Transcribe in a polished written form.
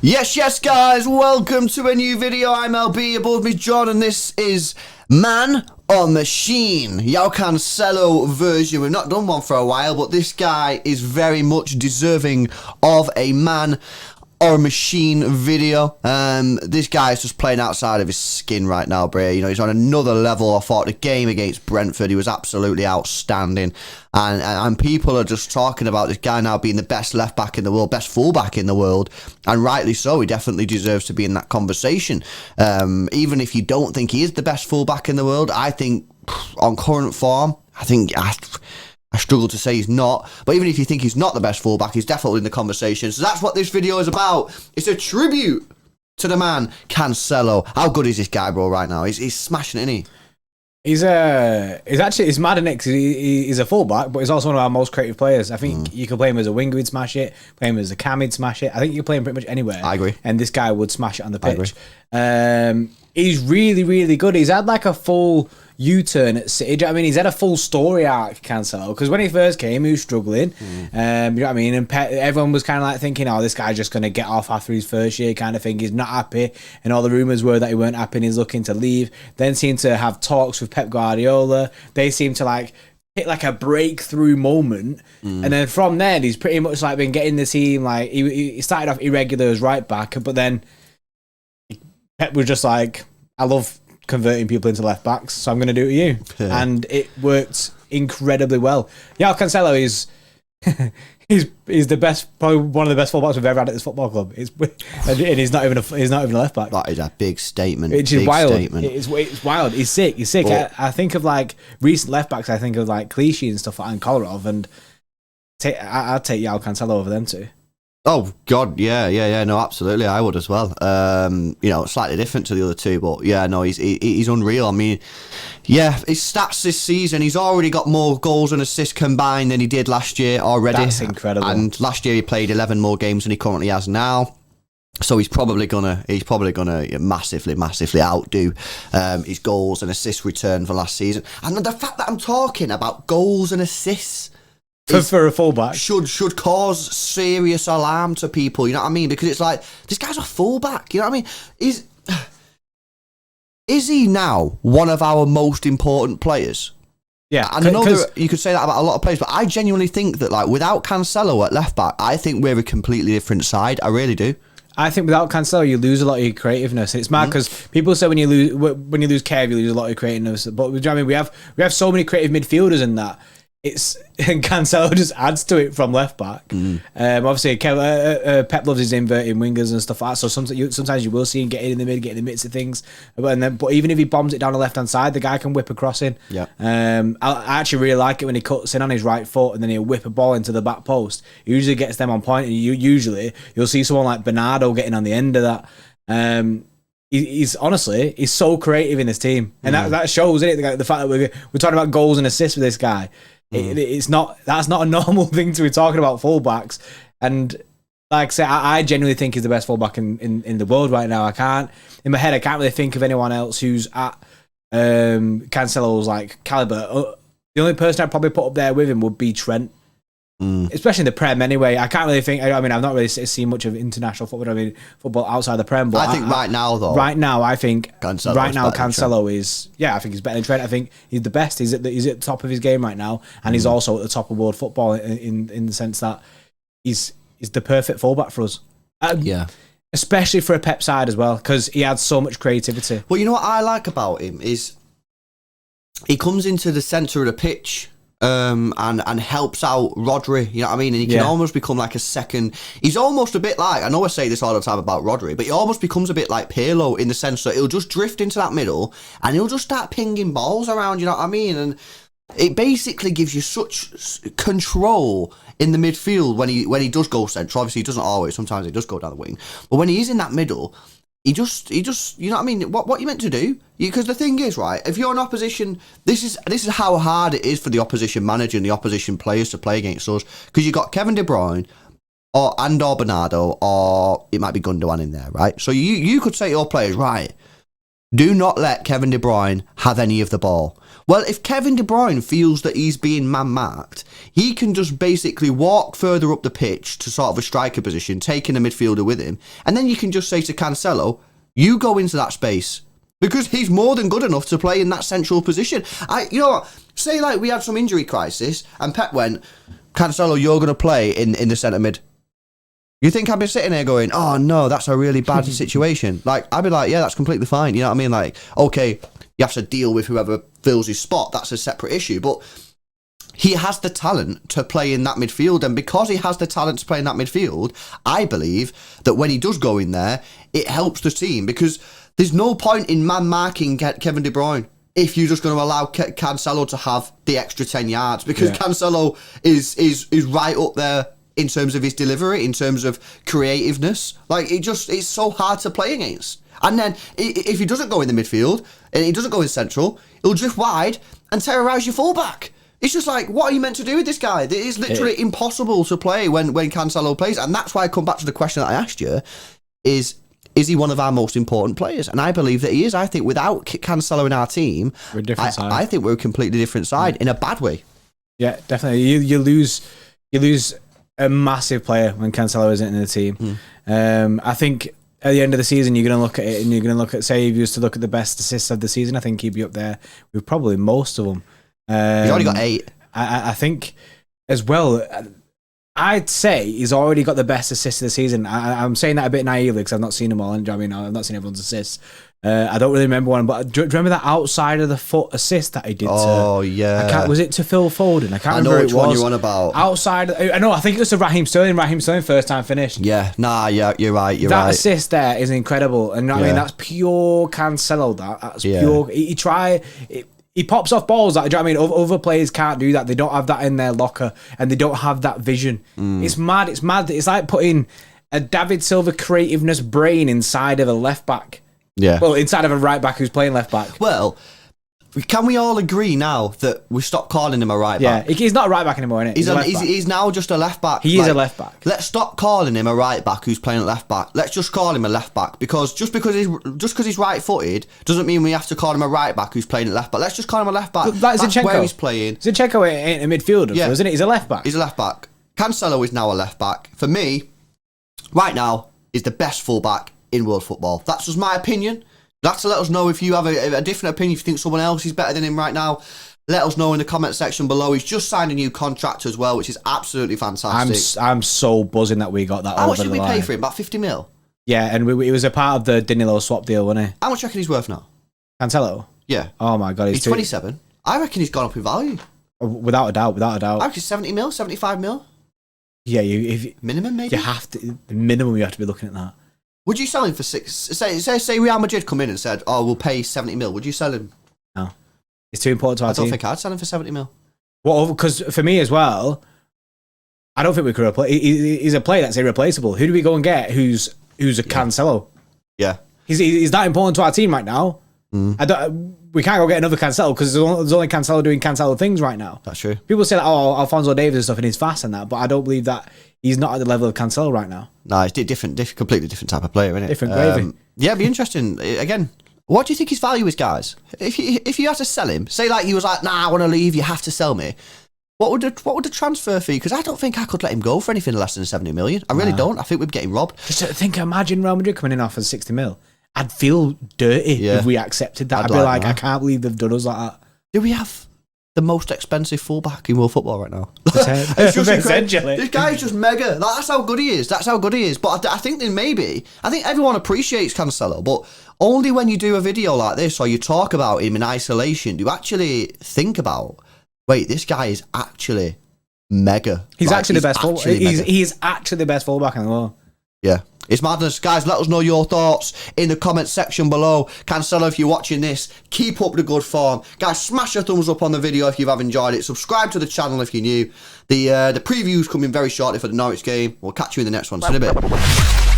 Yes, guys, welcome to a new video. I'm LB, above me John, and this is Man or Machine, João Cancelo version. We've not done one for a while, but this guy is very much deserving of a Man or Machine video. This guy is just playing outside of his skin right now, bro. You know, he's on another level. I thought the game against Brentford, he was absolutely outstanding. And people are just talking about this guy now being the best left back in the world, best fullback in the world, and rightly so. He definitely deserves to be in that conversation. Even if you don't think he is the best fullback in the world, I think on current form, I struggle to say he's not, but even if you think he's not the best fullback, he's definitely in the conversation. So that's what this video is about. It's a tribute to the man Cancelo. How good is this guy, bro? Right now, he's smashing it, isn't he? He's mad, isn't it? 'Cause he's a fullback, but he's also one of our most creative players. I think you could play him as a winger, he'd smash it. Play him as a cam, he'd smash it. I think you could play him pretty much anywhere. I agree. And this guy would smash it on the pitch. He's really, really good. He's had like a full U-turn at City. I mean, he's had a full story arc, Cancelo, because when he first came, he was struggling. You know what I mean? And everyone was kind of like thinking, oh, this guy's just going to get off after his first year kind of thing. He's not happy. And all the rumours were that he weren't happy and he's looking to leave. Then seemed to have talks with Pep Guardiola. They seemed to like hit like a breakthrough moment. And then from there, he's pretty much like been getting the team. Like he started off irregular as right back, but then Pep was just like, I love converting people into left backs, so I'm going to do it to you. Yeah. And it worked incredibly well. João Cancelo is he's the best, probably one of the best fullbacks we've ever had at this football club. And he's not even a left back. That is a big statement. Which is wild. It's wild. He's sick. But I think of like recent left backs. I think of like Clichy and stuff like Kolarov, and I'd take João Cancelo over them too. Oh God, yeah. No, absolutely, I would as well. You know, slightly different to the other two, but yeah, no, he's unreal. I mean, yeah, his stats this season, he's already got more goals and assists combined than he did last year already. That's incredible. And last year he played 11 more games than he currently has now. So he's probably gonna massively outdo his goals and assist return for last season. And the fact that I'm talking about goals and assists for a fullback should cause serious alarm to people, you know what I mean? Because it's like, this guy's a fullback, you know what I mean? Is he now one of our most important players? Yeah, and I know you could say that about a lot of players, but I genuinely think that, like, without Cancelo at left back, I think we're a completely different side. I really do. I think without Cancelo, you lose a lot of your creativeness. It's mad because people say when you lose Kev, you lose a lot of your creativeness. But you know what I mean, we have so many creative midfielders in that. And Cancelo just adds to it from left back. Obviously, Pep loves his inverted wingers and stuff like that. So sometimes you will see him get in the mid, get in the midst of things. But even if he bombs it down the left hand side, the guy can whip a cross in. Yeah. I actually really like it when he cuts in on his right foot and then he'll whip a ball into the back post. He usually gets them on point, and you'll see someone like Bernardo getting on the end of that. He's honestly so creative in this team, and that shows, isn't it? The fact that we're talking about goals and assists with this guy. That's not a normal thing to be talking about fullbacks. And like I say, I genuinely think he's the best fullback in the world right now. In my head, I can't really think of anyone else who's at Cancelo's like caliber. The only person I'd probably put up there with him would be Trent. Especially in the Prem anyway. I can't really think. I mean, I've not really seen much of international football. I mean, football outside the Prem. But I think right now, I think Cancelo is. Yeah, I think he's better than Trent. I think he's the best. He's at the top of his game right now, and he's also at the top of world football in the sense that he's the perfect fullback for us. Yeah. Especially for a Pep side as well, because he adds so much creativity. Well, you know what I like about him is he comes into the centre of the pitch. And helps out Rodri, you know what I mean? And he can almost become like a second. He's almost a bit like, I know I say this all the time about Rodri, but he almost becomes a bit like Pirlo in the sense that he'll just drift into that middle and he'll just start pinging balls around, you know what I mean? And it basically gives you such control in the midfield when he does go central. Obviously, he doesn't always. Sometimes he does go down the wing, but when he is in that middle, He just, you know what I mean? What you meant to do? Because the thing is, right, if you're an opposition, this is how hard it is for the opposition manager and the opposition players to play against us. Because you've got Kevin De Bruyne, or Bernardo, or it might be Gundogan in there, right? So you could say to your players, right, do not let Kevin De Bruyne have any of the ball. Well, if Kevin De Bruyne feels that he's being man-marked, he can just basically walk further up the pitch to sort of a striker position, taking a midfielder with him, and then you can just say to Cancelo, you go into that space. Because he's more than good enough to play in that central position. You know what? Say like we had some injury crisis and Pep went, Cancelo, you're going to play in the centre mid. You think I'd be sitting here going, oh no, that's a really bad situation? Like, I'd be like, yeah, that's completely fine. You know what I mean? Like, okay, you have to deal with whoever fills his spot. That's a separate issue. But he has the talent to play in that midfield. And because he has the talent to play in that midfield, I believe that when he does go in there, it helps the team. Because there's no point in man-marking Kevin De Bruyne if you're just going to allow Cancelo to have the extra 10 yards. Because Cancelo is right up there in terms of his delivery, in terms of creativeness. Like, it's so hard to play against. And then, if he doesn't go in the midfield, and he doesn't go in central, he'll drift wide and terrorise your fullback. It's just like, what are you meant to do with this guy? It is literally impossible to play when Cancelo plays. And that's why I come back to the question that I asked you, is he one of our most important players? And I believe that he is. I think without Cancelo in our team, we're a different side. I think we're a completely different side in a bad way. Yeah, definitely. You lose a massive player when Cancelo isn't in the team. I think at the end of the season, you're going to look at it and you're going to look at, say, if you used to look at the best assists of the season, I think he'd be up there with probably most of them. He's already got 8. I think as well, I'd say he's already got the best assist of the season. I'm saying that a bit naively because I've not seen them all. And I mean, I've not seen everyone's assists. I don't really remember one, but do you remember that outside of the foot assist that he did? Yeah. Was it to Phil Foden? I can't remember know which what it was. One you're on about. Outside, I know. I think it was to Raheem Sterling. Raheem Sterling first time finished. Yeah. Yeah. You're right. That assist there is incredible, and I mean that's pure Cancelo. That's pure. He pops off balls that, do you know what I mean? Other players can't do that. They don't have that in their locker and they don't have that vision. It's mad. It's mad. It's like putting a David Silva creativeness brain inside of a left back. Yeah. Well, inside of a right back who's playing left back. Well, can we all agree now that we stop calling him a right back? Yeah, he's not a right back anymore, innit? He's now just a left back. He is a left back. Let's stop calling him a right back who's playing at left back. Let's just call him a left back because just because he's right-footed doesn't mean we have to call him a right back who's playing at left back. Let's just call him a left back. That's Zinchenko. Where he's playing. Zinchenko ain't a midfielder, isn't it? He's a left back. He's a left back. Cancelo is now a left back. For me, right now, is the best fullback in world football. That's just my opinion. That's to let us know if you have a different opinion, if you think someone else is better than him right now. Let us know in the comment section below. He's just signed a new contract as well, which is absolutely fantastic. I'm so buzzing that we got that. How much did we pay for him? About 50 mil? Yeah, and it was a part of the Danilo swap deal, wasn't it? How much do you reckon he's worth now? Cancelo? Yeah. Oh my God, he's 27. I reckon he's gone up in value. Without a doubt. I reckon 70 mil, 75 mil. Yeah, minimum maybe? You have to, the minimum you have to be looking at that. Would you sell him for 6? Say Real Madrid come in and said, "Oh, we'll pay 70 mil." Would you sell him? No, it's too important to our team. I don't think I'd sell him for 70 mil. Well, because for me as well, I don't think we could replace. He's a player that's irreplaceable. Who do we go and get? Who's a Cancelo? Yeah, he's that important to our team right now. We can't go get another Cancelo because there's only Cancelo doing Cancelo things right now. That's true. People say that, oh, Alphonso Davies and stuff, and he's fast and that, but I don't believe that he's not at the level of Cancelo right now. No, he's completely different type of player, isn't it? Different gravy. Yeah, it'd be interesting. Again, what do you think his value is, guys? If you had to sell him, say like he was like, nah, I want to leave, you have to sell me. What would the transfer fee? Because I don't think I could let him go for anything less than 70 million. I really don't. I think we'd get him robbed. Just imagine Real Madrid coming in off as 60 mil. I'd feel dirty if we accepted that. I'd be like, I can't believe they've done us like that. Do we have the most expensive fullback in world football right now? It's just essentially. This guy's just mega. That's how good he is. But I think everyone appreciates Cancelo, but only when you do a video like this or you talk about him in isolation do you actually think about, wait, this guy is actually mega. He's actually the best fullback. He's actually the best fullback in the world. Yeah. It's madness. Guys, let us know your thoughts in the comment section below. Cancelo, if you're watching this, keep up the good form. Guys, smash a thumbs up on the video if you have enjoyed it. Subscribe to the channel if you're new. The preview's coming very shortly for the Norwich game. We'll catch you in the next one. See you in a bit.